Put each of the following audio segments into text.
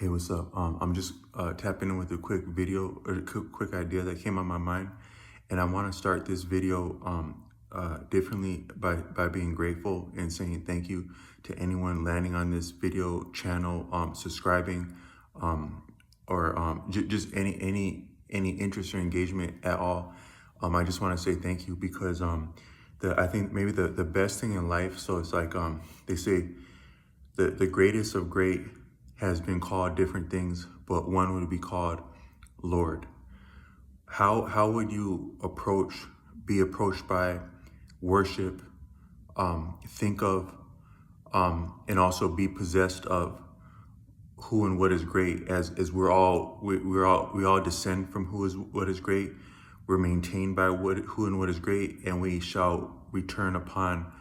Hey, what's up? I'm just tapping in with a quick video or a quick idea that came on my mind, and I want to start this video differently by being grateful and saying thank you to anyone landing on this video channel, subscribing, or just any interest or engagement at all. I just want to say thank you because I think maybe the best thing in life. So it's like they say. The greatest of great has been called different things, but one would be called Lord. How would you be approached by worship, think of, and also be possessed of who and what is great? As we all descend from what is great. We're maintained by who and what is great, and we shall return upon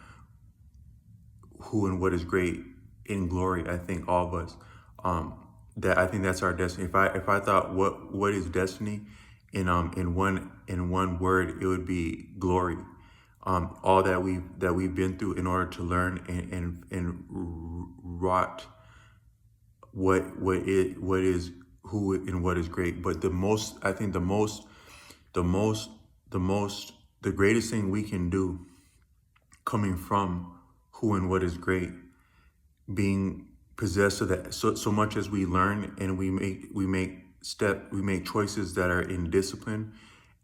who and what is great in glory. I think all of us, that I think that's our destiny. If I thought what is destiny in one word, it would be glory. All that we've been through in order to learn and wrought what is who and what is great. But the greatest thing we can do, coming from who and what is great, being possessed of that, so much as we learn and we make choices that are in discipline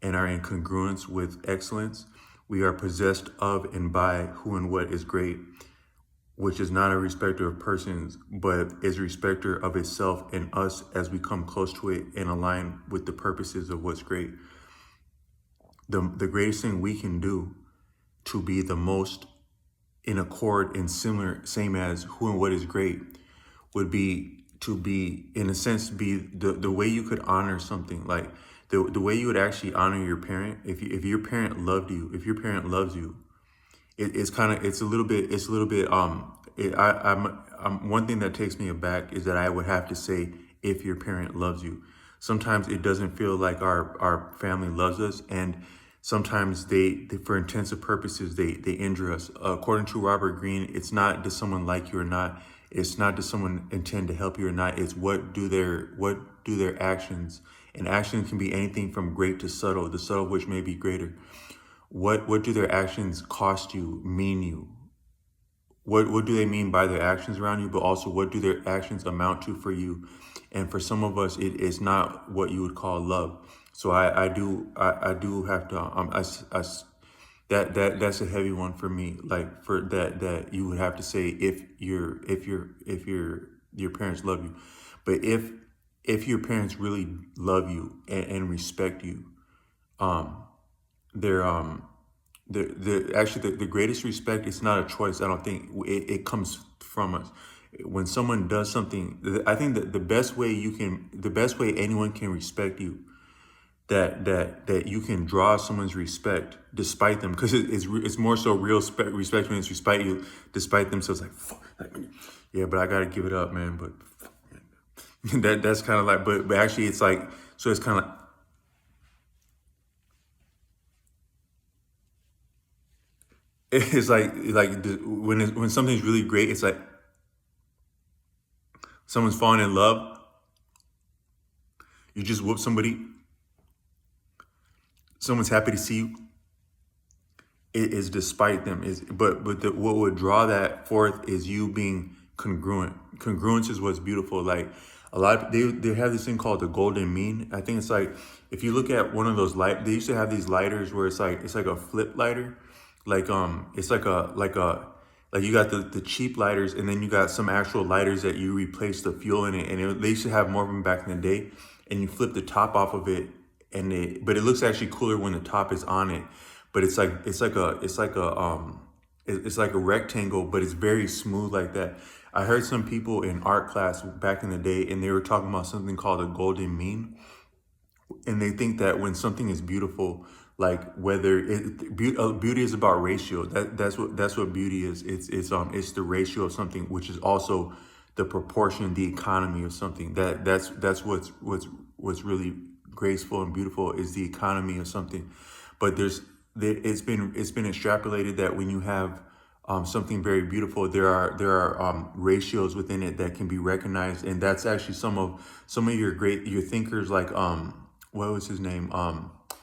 and are in congruence with excellence. We are possessed of and by who and what is great, which is not a respecter of persons, but is a respecter of itself and us as we come close to it and align with the purposes of what's great. The greatest thing we can do to be the most in accord and same as who and what is great would be to be, in a sense, be the way you could honor something, like the way you would actually honor your parent. If your parent loved you, if your parent loves you, it's a little bit one thing that takes me aback is that I would have to say, if your parent loves you. Sometimes it doesn't feel like our family loves us, and sometimes they for intensive purposes, they injure us. According to Robert Greene, it's not does someone like you or not. It's not does someone intend to help you or not. It's what do their actions, and actions can be anything from great to subtle, the subtle which may be greater. What do their actions cost you, mean you? What do they mean by their actions around you, but also what do their actions amount to for you? And for some of us, it is not what you would call love. So I do have to that's a heavy one for me. Like for that you would have to say if your parents love you, but if your parents really love you and respect you, they're actually the greatest respect is not a choice. I don't think it comes from us. When someone does something, I think that the best way anyone can respect you, that you can draw someone's respect despite them, because it's more so real respect when it's respect you despite them. So it's like, fuck, yeah, but I gotta give it up, man. But that's kind of like, but actually it's like, so it's kind of like, it's like when something's really great, it's like someone's falling in love. You just whoop somebody. Someone's happy to see you. It is despite them. What would draw that forth is you being congruent. Congruence is what's beautiful. Like a lot of, they have this thing called the golden mean. I think it's like, if you look at one of those they used to have these lighters where it's like a flip lighter. Like it's like you got the cheap lighters, and then you got some actual lighters that you replace the fuel in it. And they used to have more of them back in the day, and you flip the top off of it, but it looks actually cooler when the top is on it. But it's like a rectangle, but it's very smooth like that. I heard some people in art class back in the day, and they were talking about something called a golden mean. And they think that when something is beautiful, like whether beauty is about ratio. That's what beauty is. It's the ratio of something, which is also the proportion, the economy of something. That's what's really graceful and beautiful, is the economy of something. But it's been extrapolated that when you have something very beautiful. There are ratios within it that can be recognized, and that's actually some of your thinkers, like what was his name,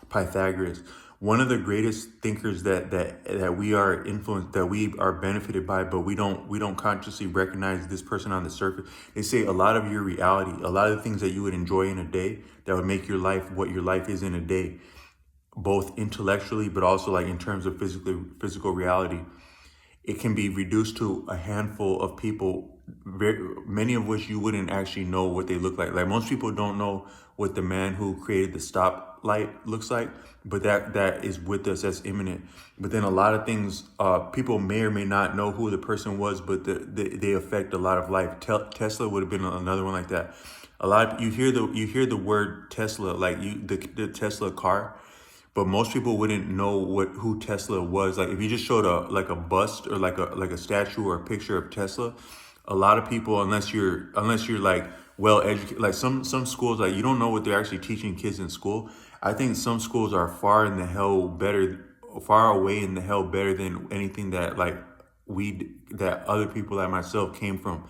Pythagoras. One of the greatest thinkers that we are influenced, that we are benefited by, but we don't consciously recognize this person on the surface. They say a lot of your reality, a lot of the things that you would enjoy in a day that would make your life what your life is in a day, both intellectually but also like in terms of physical reality, it can be reduced to a handful of people, many of which you wouldn't actually know what they look like. Like most people don't know what the man who created the stoplight looks like, but that is with us, that's imminent. But then a lot of things, people may or may not know who the person was, but they affect a lot of life. Tesla would have been another one like that. A lot of, you hear the word Tesla, like the Tesla car, but most people wouldn't know who Tesla was. Like if you just showed a bust or like a statue or a picture of Tesla, a lot of people, unless you're like well educated, like some schools, like you don't know what they're actually teaching kids in school. I think some schools are far away in the hell better than anything that like that other people like myself came from.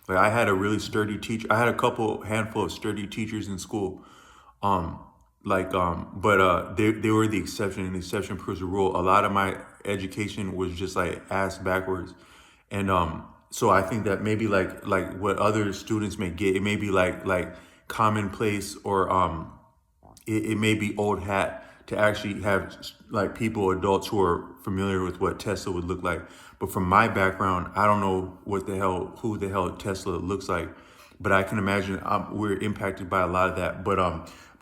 Like I had a really sturdy teacher. I had a handful of sturdy teachers in school. Um, but they were the exception, and the exception proves the rule. A lot of my education was just like ass backwards, and so I think that maybe like what other students may get, it may be like commonplace, or it may be old hat to actually have like adults who are familiar with what Tesla would look like. But from my background, I don't know who the hell Tesla looks like, but I can imagine we're impacted by a lot of that. But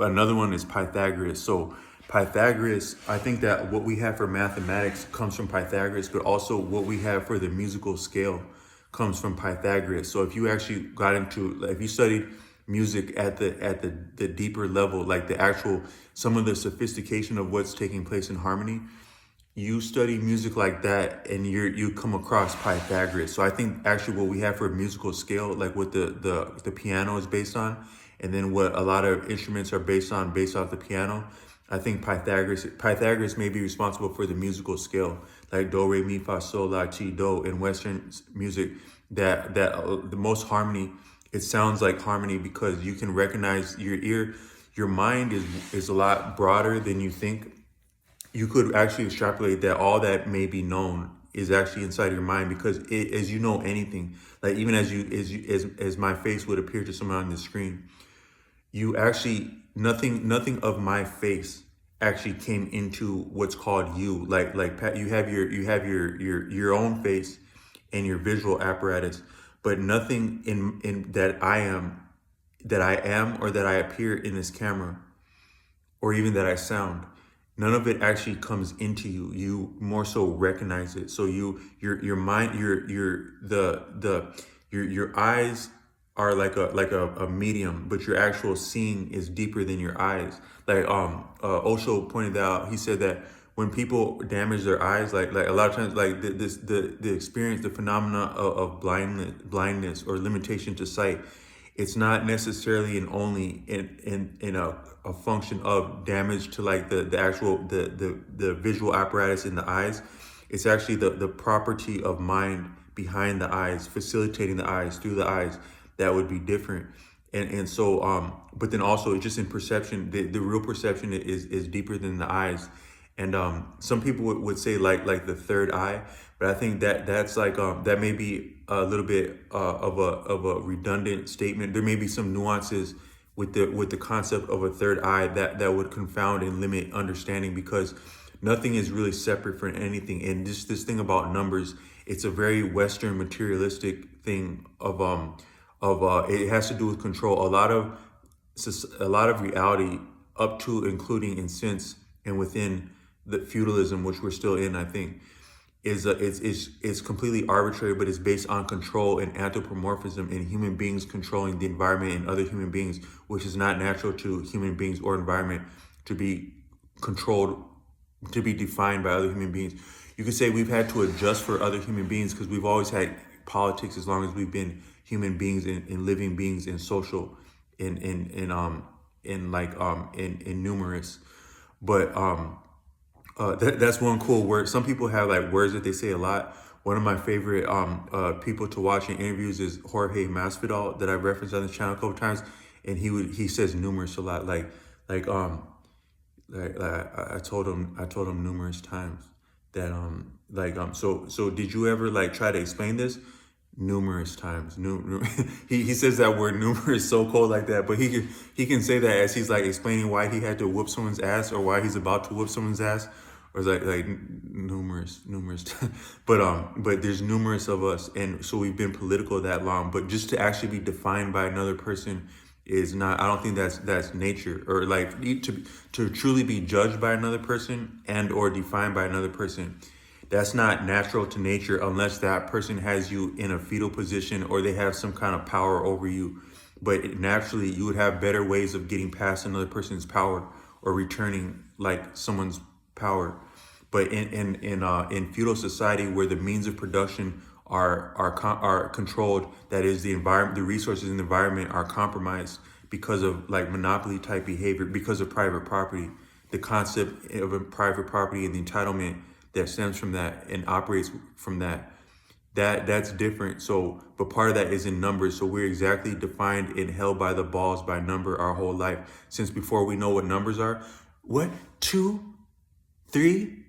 another one is Pythagoras. So Pythagoras, I think that what we have for mathematics comes from Pythagoras, but also what we have for the musical scale comes from Pythagoras. So if you actually if you studied music at the deeper level, like the actual, some of the sophistication of what's taking place in harmony, you study music like that, and you come across Pythagoras. So I think actually what we have for a musical scale, like what the piano is based on, and then what a lot of instruments are based off the piano, I think Pythagoras may be responsible for the musical scale, like do, re, mi, fa, sol, la, ti, do. In Western music, that the most harmony, it sounds like harmony because you can recognize your mind is a lot broader than you think. You could actually extrapolate that all that may be known is actually inside your mind, because as you know anything, like even as my face would appear to someone on the screen, you actually, nothing of my face actually came into what's called you. Like you have your own face and your visual apparatus, but nothing in that I am or that I appear in this camera, or even that I sound, none of it actually comes into you. You more so recognize it. So your mind, your eyes are like a medium, but your actual seeing is deeper than your eyes. Like Osho pointed out, he said that when people damage their eyes, like a lot of times, like the experience, the phenomena of blindness or limitation to sight, it's not necessarily and only in a function of damage to like the actual the visual apparatus in the eyes. It's actually the property of mind behind the eyes, facilitating the eyes, through the eyes, that would be different. And so but then also just in perception, the real perception is deeper than the eyes. And some people would say like the third eye, but I think that's like that may be a little bit of a redundant statement. There may be some nuances with the concept of a third eye that would confound and limit understanding, because nothing is really separate from anything. And just this thing about numbers, it's a very Western materialistic thing of it has to do with control. A lot of reality, up to including in sense and within the feudalism, which we're still in, I think, is completely arbitrary, but it's based on control and anthropomorphism, and human beings controlling the environment and other human beings, which is not natural to human beings or environment to be controlled, to be defined by other human beings. You could say we've had to adjust for other human beings because we've always had politics as long as we've been human beings and living beings and social and numerous. But that's one cool word. Some people have like words that they say a lot. one of my favorite people to watch in interviews is Jorge Masvidal that I've referenced on this channel a couple times, and he says numerous a lot. Like I told him numerous times that so did you ever like try to explain this? Numerous times. He says that word numerous so cold like that, but he can say that as he's like explaining why he had to whoop someone's ass or why he's about to whoop someone's ass, or it's like numerous but there's numerous of us, and so we've been political that long, but just to actually be defined by another person is not, I don't think that's nature, or like to truly be judged by another person and or defined by another person. That's not natural to nature unless that person has you in a fetal position or they have some kind of power over you. But naturally, you would have better ways of getting past another person's power or returning like someone's power. But in feudal society where the means of production are controlled, that is the environment, the resources in the environment are compromised because of like monopoly type behavior, because of private property, the concept of a private property and the entitlement that stems from that and operates from that's different. So, but part of that is in numbers. So we're exactly defined and held by the balls by number our whole life. Since before we know what numbers are, what, 2, 3?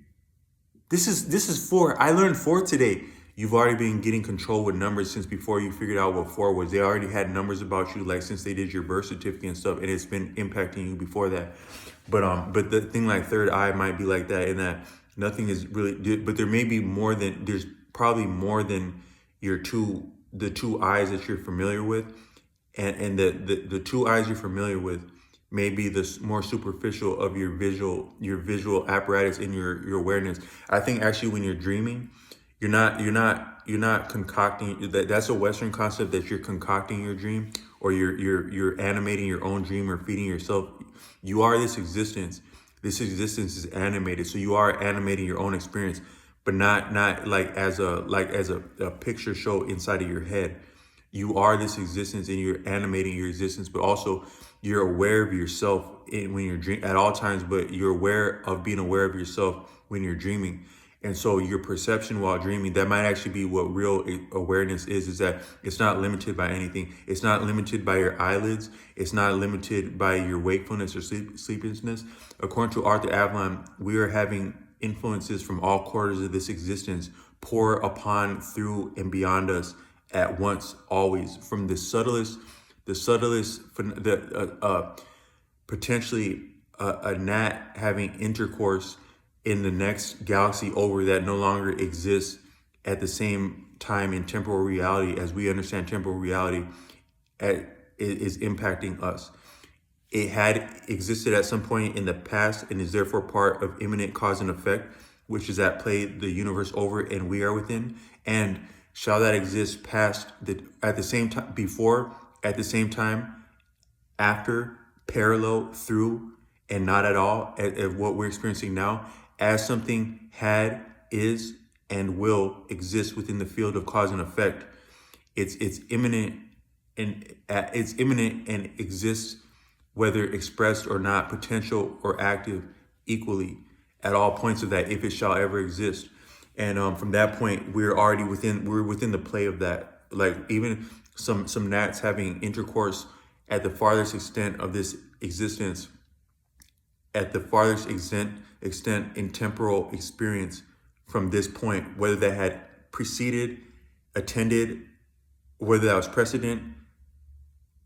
This is 4. I learned 4 today. You've already been getting control with numbers since before you figured out what 4 was. They already had numbers about you, like since they did your birth certificate and stuff, and it's been impacting you before that. But the thing like third eye might be like that, in that nothing is really, but there may be more than, there's probably more than the two eyes that you're familiar with, and the two eyes you're familiar with may be the more superficial of your visual apparatus and your awareness. I think actually when you're dreaming, you're not concocting. That's a Western concept, that you're concocting your dream, or you're animating your own dream or feeding yourself. You are this existence. This existence is animated, so you are animating your own experience, but not like as a picture show inside of your head. You are this existence, and you're animating your existence, but also you're aware of yourself when you're dreaming at all times. But you're aware of being aware of yourself when you're dreaming. And so your perception while dreaming, that might actually be what real awareness is that it's not limited by anything. It's not limited by your eyelids. It's not limited by your wakefulness or sleeplessness. According to Arthur Avalon, we are having influences from all quarters of this existence pour upon, through, and beyond us at once, always. From the subtlest, potentially a gnat having intercourse in the next galaxy over that no longer exists at the same time in temporal reality as we understand temporal reality, is impacting us. It had existed at some point in the past and is therefore part of imminent cause and effect, which is at play the universe over and we are within. And shall that exist past, at the same time, before, at the same time, after, parallel, through, and not at all at what we're experiencing now, as something had, is, and will exist within the field of cause and effect. It's imminent and exists, whether expressed or not, potential or active, equally at all points of that, if it shall ever exist. And from that point, we're within the play of that. Like even some gnats having intercourse at the farthest extent of this existence, at the farthest extent in temporal experience from this point, whether that had preceded, attended, whether that was precedent,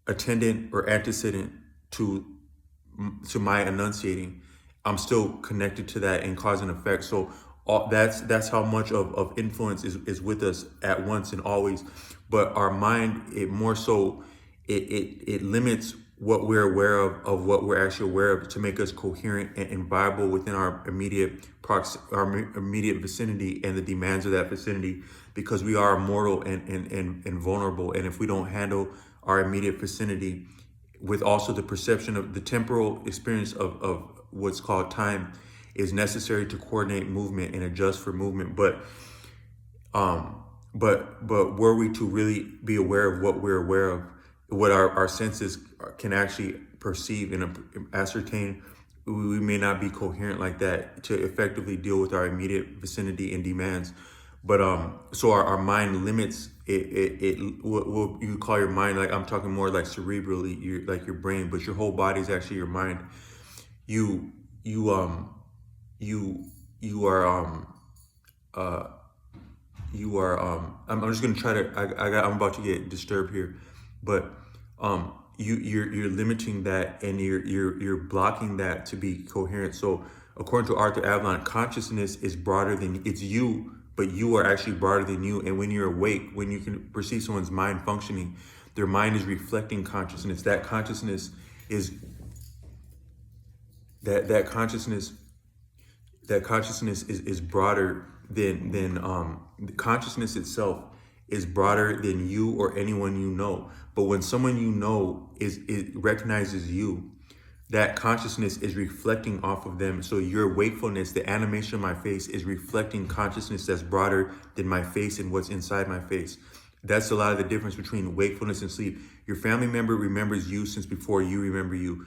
attendant, or antecedent to my enunciating, I'm still connected to that in cause and effect. So that's how much of influence is with us at once and always. But our mind, it more so, it limits what we're aware of what we're actually aware of, to make us coherent and viable within our immediate vicinity and the demands of that vicinity, because we are mortal and vulnerable. And if we don't handle our immediate vicinity with also the perception of the temporal experience of what's called time, is necessary to coordinate movement and adjust for movement. But were we to really be aware of what we're aware of, what our senses can actually perceive and ascertain, we may not be coherent like that to effectively deal with our immediate vicinity and demands. But so our mind limits what you call your mind, like I'm talking more like cerebrally, your brain, but your whole body is actually your mind. You you you you are I'm just gonna try to I'm about to get disturbed here, but you're limiting that, and you're blocking that to be coherent. So according to Arthur Avalon, consciousness is broader than it's you, but you are actually broader than you. And when you're awake, when you can perceive someone's mind functioning, their mind is reflecting consciousness. Is that consciousness is broader than the consciousness itself is broader than you or anyone you know. But when someone you know it recognizes you, that consciousness is reflecting off of them. So your wakefulness, the animation of my face, is reflecting consciousness that's broader than my face and what's inside my face. That's a lot of the difference between wakefulness and sleep. Your family member remembers you since before you remember you.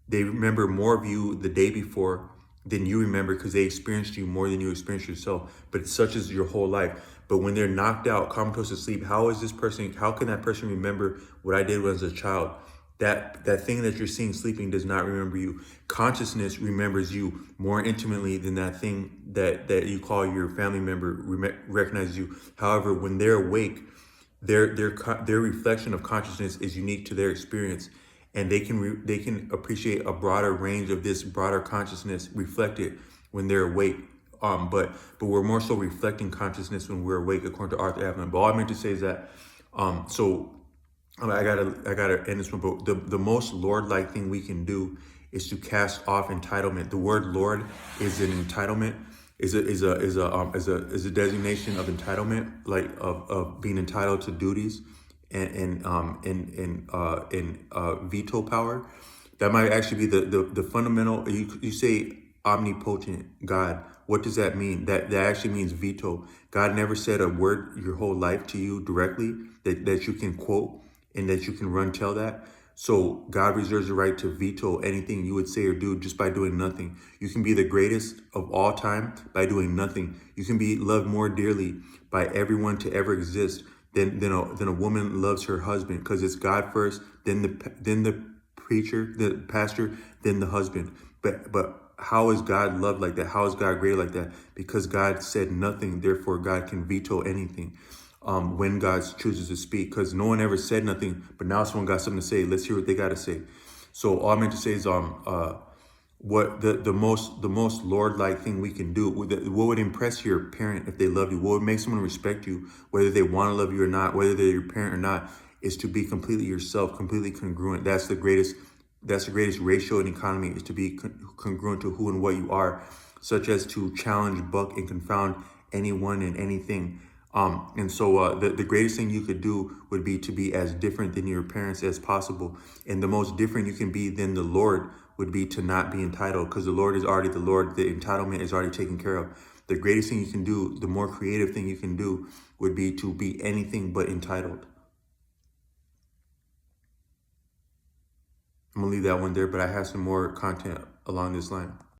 They remember more of you the day before than you remember, because they experienced you more than you experienced yourself. But such is your whole life. But when they're knocked out, comatose asleep, how can that person remember what I did when I was a child? That thing that you're seeing sleeping does not remember you. Consciousness remembers you more intimately than that thing that you call your family member recognizes you. However, when they're awake, their reflection of consciousness is unique to their experience, and they can appreciate a broader range of this broader consciousness reflected when they're awake. But we're more so reflecting consciousness when we're awake, according to Arthur Avalon. But all I meant to say is that I gotta end this one. But the most Lord-like thing we can do is to cast off entitlement. The word Lord is an entitlement, is a designation of entitlement, like of being entitled to duties and veto power. That might actually be the fundamental. You say omnipotent God. What does that mean? That actually means veto. God never said a word your whole life to you directly that you can quote and that you can run tell that. So God reserves the right to veto anything you would say or do just by doing nothing. You can be the greatest of all time by doing nothing. You can be loved more dearly by everyone to ever exist than a woman loves her husband, because it's God first, then the preacher, the pastor, then the husband. But how is God loved like that? How is God great like that? Because God said nothing, therefore God can veto anything. When God chooses to speak, because no one ever said nothing, but now someone got something to say. Let's hear what they got to say. So all I meant to say is what the most Lord-like thing we can do, what would impress your parent if they love you, what would make someone respect you, whether they want to love you or not, whether they're your parent or not, is to be completely yourself, completely congruent. That's the greatest ratio in economy, is to be congruent to who and what you are, such as to challenge, buck, and confound anyone and anything. And so the greatest thing you could do would be to be as different than your parents as possible. And the most different you can be than the Lord would be to not be entitled, because the Lord is already the Lord. The entitlement is already taken care of. The greatest thing you can do, the more creative thing you can do, would be to be anything but entitled. I'm gonna leave that one there, but I have some more content along this line.